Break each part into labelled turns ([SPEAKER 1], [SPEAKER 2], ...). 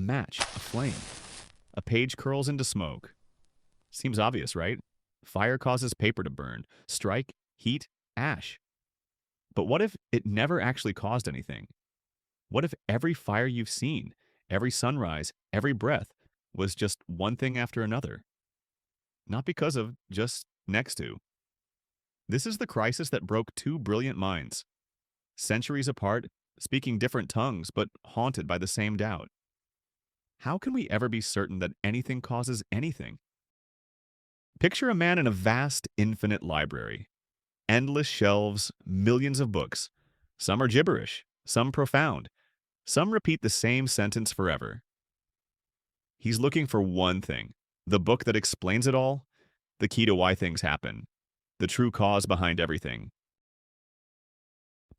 [SPEAKER 1] A match, a flame. A page curls into smoke. Seems obvious, right? Fire causes paper to burn. Strike, heat, ash. But what if it never actually caused anything? What if every fire you've seen, every sunrise, every breath, was just one thing after another? Not because of, just next to. This is the crisis that broke two brilliant minds. Centuries apart, speaking different tongues, but haunted by the same doubt. How can we ever be certain that anything causes anything? Picture a man in a vast, infinite library. Endless shelves, millions of books. Some are gibberish, some profound. Some repeat the same sentence forever. He's looking for one thing, the book that explains it all, the key to why things happen, the true cause behind everything.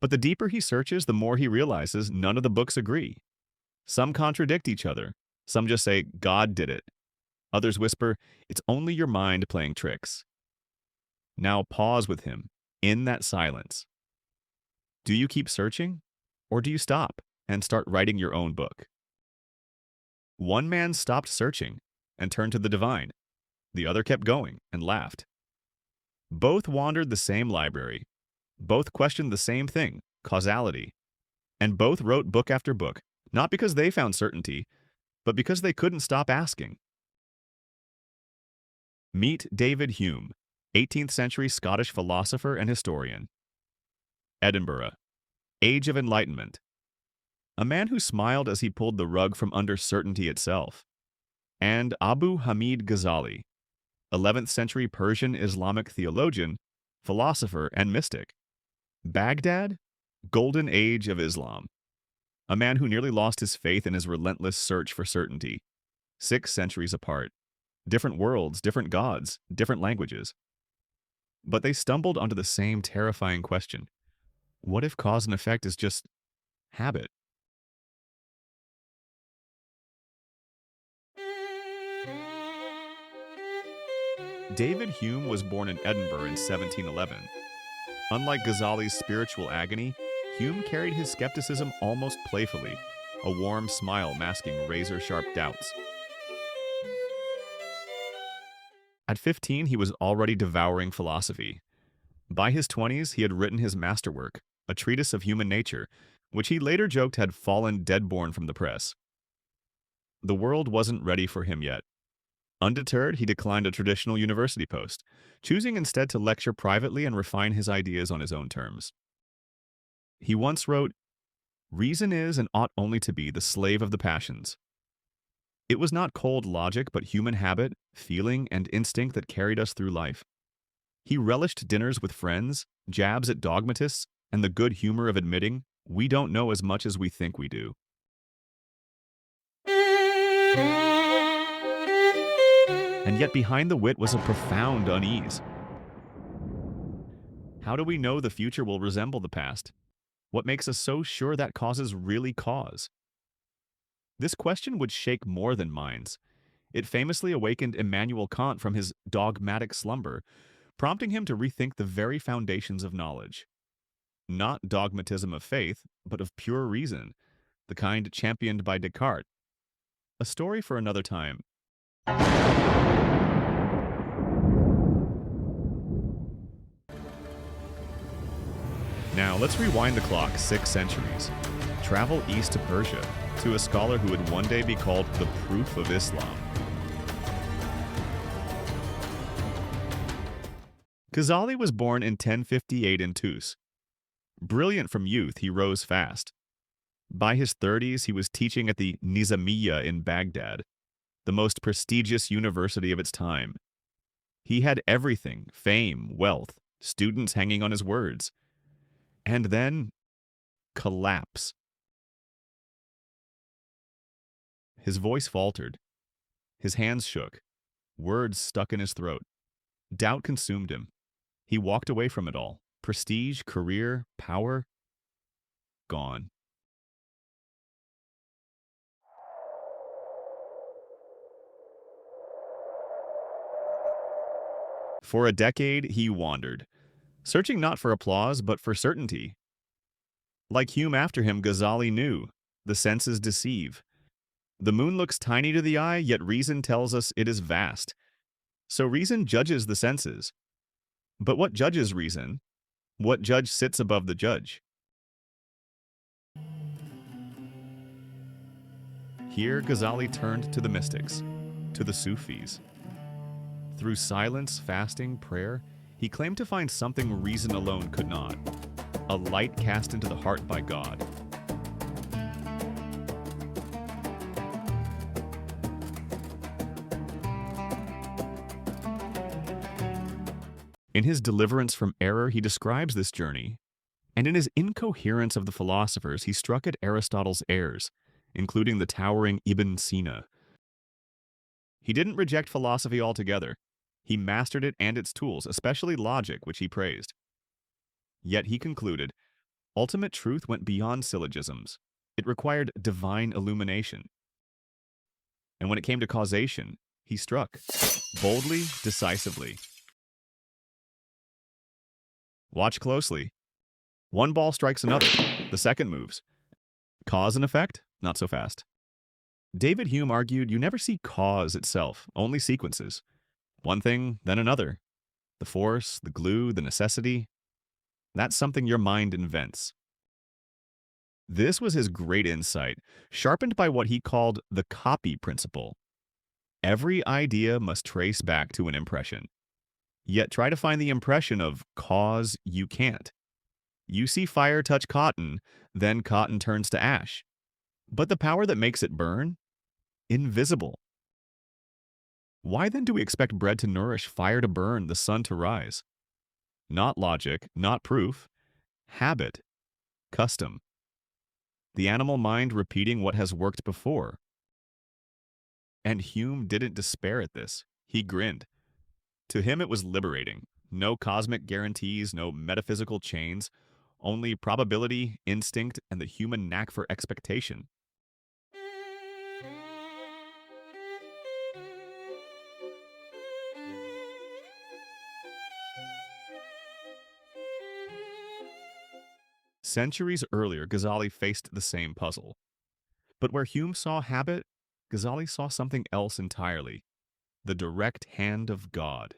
[SPEAKER 1] But the deeper he searches, the more he realizes none of the books agree. Some contradict each other. Some just say, God did it. Others whisper, it's only your mind playing tricks. Now pause with him, in that silence. Do you keep searching, or do you stop and start writing your own book? One man stopped searching and turned to the divine. The other kept going and laughed. Both wandered the same library. Both questioned the same thing, causality. And both wrote book after book, not because they found certainty, but because they couldn't stop asking. Meet David Hume, 18th century Scottish philosopher and historian. Edinburgh, Age of Enlightenment. A man who smiled as he pulled the rug from under certainty itself. And Abu Hamid Ghazali, 11th century Persian Islamic theologian, philosopher, and mystic. Baghdad, Golden Age of Islam. A man who nearly lost his faith in his relentless search for certainty. 6 centuries apart. Different worlds, different gods, different languages. But they stumbled onto the same terrifying question. What if cause and effect is just habit? David Hume was born in Edinburgh in 1711. Unlike Ghazali's spiritual agony, Hume carried his skepticism almost playfully, a warm smile masking razor-sharp doubts. At 15, he was already devouring philosophy. By his 20s, he had written his masterwork, a treatise of human nature, which he later joked had fallen dead-born from the press. The world wasn't ready for him yet. Undeterred, he declined a traditional university post, choosing instead to lecture privately and refine his ideas on his own terms. He once wrote, "Reason is and ought only to be the slave of the passions." It was not cold logic, but human habit, feeling, and instinct that carried us through life. He relished dinners with friends, jabs at dogmatists, and the good humor of admitting we don't know as much as we think we do. And yet behind the wit was a profound unease. How do we know the future will resemble the past? What makes us so sure that causes really cause? This question would shake more than minds. It famously awakened Immanuel Kant from his dogmatic slumber, prompting him to rethink the very foundations of knowledge. Not dogmatism of faith, but of pure reason, the kind championed by Descartes. A story for another time. Now, let's rewind the clock 6 centuries. Travel east to Persia, to a scholar who would one day be called the proof of Islam. Ghazali was born in 1058 in Tus. Brilliant from youth, he rose fast. By his 30s, he was teaching at the Nizamiya in Baghdad, the most prestigious university of its time. He had everything, fame, wealth, students hanging on his words. And then, collapse. His voice faltered. His hands shook. Words stuck in his throat. Doubt consumed him. He walked away from it all. Prestige, career, power, gone. For a decade, he wandered, searching not for applause, but for certainty. Like Hume after him, Ghazali knew, the senses deceive. The moon looks tiny to the eye, yet reason tells us it is vast. So reason judges the senses. But what judges reason? What judge sits above the judge? Here, Ghazali turned to the mystics, to the Sufis. Through silence, fasting, prayer, he claimed to find something reason alone could not, a light cast into the heart by God. In his Deliverance from Error, he describes this journey, and in his Incoherence of the Philosophers, he struck at Aristotle's heirs, including the towering Ibn Sina. He didn't reject philosophy altogether. He mastered it and its tools, especially logic, which he praised. Yet he concluded, ultimate truth went beyond syllogisms. It required divine illumination. And when it came to causation, he struck, boldly, decisively. Watch closely. One ball strikes another, the second moves. Cause and effect? Not so fast. David Hume argued you never see cause itself, only sequences. One thing, then another. The force, the glue, the necessity. That's something your mind invents. This was his great insight, sharpened by what he called the copy principle. Every idea must trace back to an impression. Yet try to find the impression of cause you can't. You see fire touch cotton, then cotton turns to ash. But the power that makes it burn? Invisible. Why then do we expect bread to nourish, fire to burn, the sun to rise? Not logic, not proof. Habit. Custom. The animal mind repeating what has worked before. And Hume didn't despair at this. He grinned. To him it was liberating. No cosmic guarantees, no metaphysical chains, only probability, instinct, and the human knack for expectation. Centuries earlier, Ghazali faced the same puzzle. But where Hume saw habit, Ghazali saw something else entirely. The direct hand of God.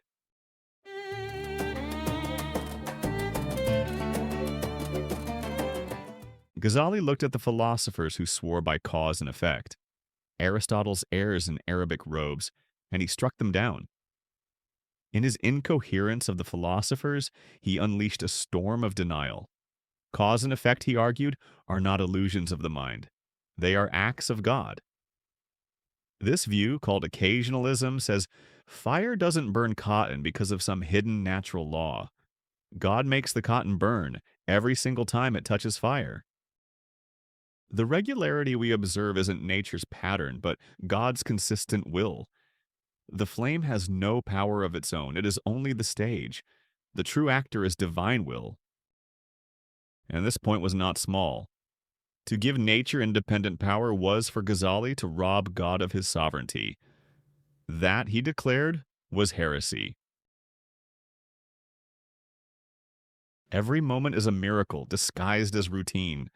[SPEAKER 1] Ghazali looked at the philosophers who swore by cause and effect, Aristotle's heirs in Arabic robes, and he struck them down. In his Incoherence of the Philosophers, he unleashed a storm of denial. Cause and effect, he argued, are not illusions of the mind. They are acts of God. This view, called occasionalism, says fire doesn't burn cotton because of some hidden natural law. God makes the cotton burn every single time it touches fire. The regularity we observe isn't nature's pattern, but God's consistent will. The flame has no power of its own. It is only the stage. The true actor is divine will. And this point was not small. To give nature independent power was, for Ghazali, to rob God of his sovereignty. That, he declared, was heresy. Every moment is a miracle, disguised as routine.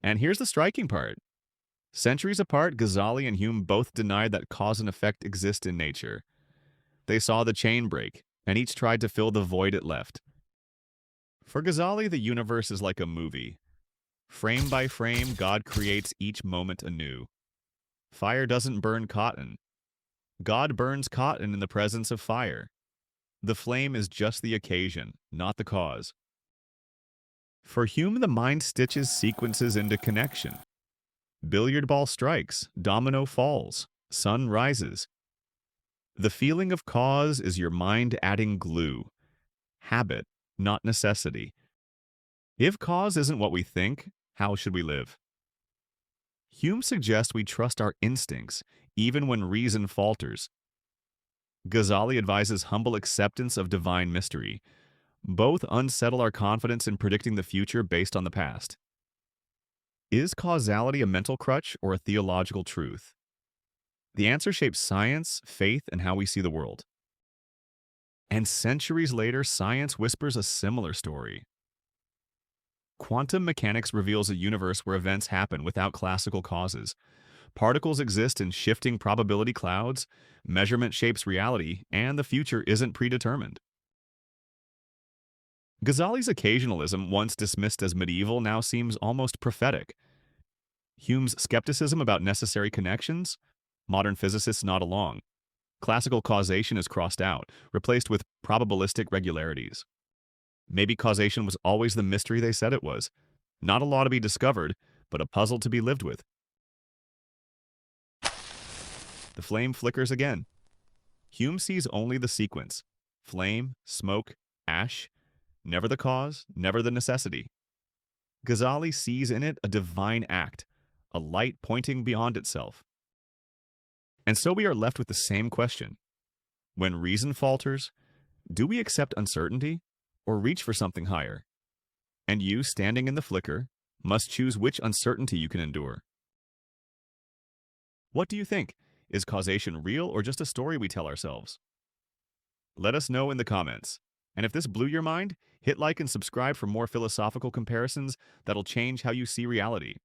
[SPEAKER 1] And here's the striking part. Centuries apart, Ghazali and Hume both denied that cause and effect exist in nature. They saw the chain break, and each tried to fill the void it left. For Ghazali, the universe is like a movie. Frame by frame, God creates each moment anew. Fire doesn't burn cotton. God burns cotton in the presence of fire. The flame is just the occasion, not the cause. For Hume, the mind stitches sequences into connection. Billiard ball strikes, domino falls, sun rises. The feeling of cause is your mind adding glue. Habit, not necessity. If cause isn't what we think, how should we live? Hume suggests we trust our instincts, even when reason falters. Ghazali advises humble acceptance of divine mystery. Both unsettle our confidence in predicting the future based on the past. Is causality a mental crutch or a theological truth? The answer shapes science, faith, and how we see the world. And centuries later, science whispers a similar story. Quantum mechanics reveals a universe where events happen without classical causes. Particles exist in shifting probability clouds, measurement shapes reality, and the future isn't predetermined. Ghazali's occasionalism, once dismissed as medieval, now seems almost prophetic. Hume's skepticism about necessary connections? Modern physicists nod along. Classical causation is crossed out, replaced with probabilistic regularities. Maybe causation was always the mystery they said it was. Not a law to be discovered, but a puzzle to be lived with. The flame flickers again. Hume sees only the sequence: flame, smoke, ash, never the cause, never the necessity. Ghazali sees in it a divine act, a light pointing beyond itself. And so we are left with the same question. When reason falters, do we accept uncertainty or reach for something higher? And you, standing in the flicker, must choose which uncertainty you can endure. What do you think? Is causation real or just a story we tell ourselves? Let us know in the comments. And if this blew your mind, hit like and subscribe for more philosophical comparisons that'll change how you see reality.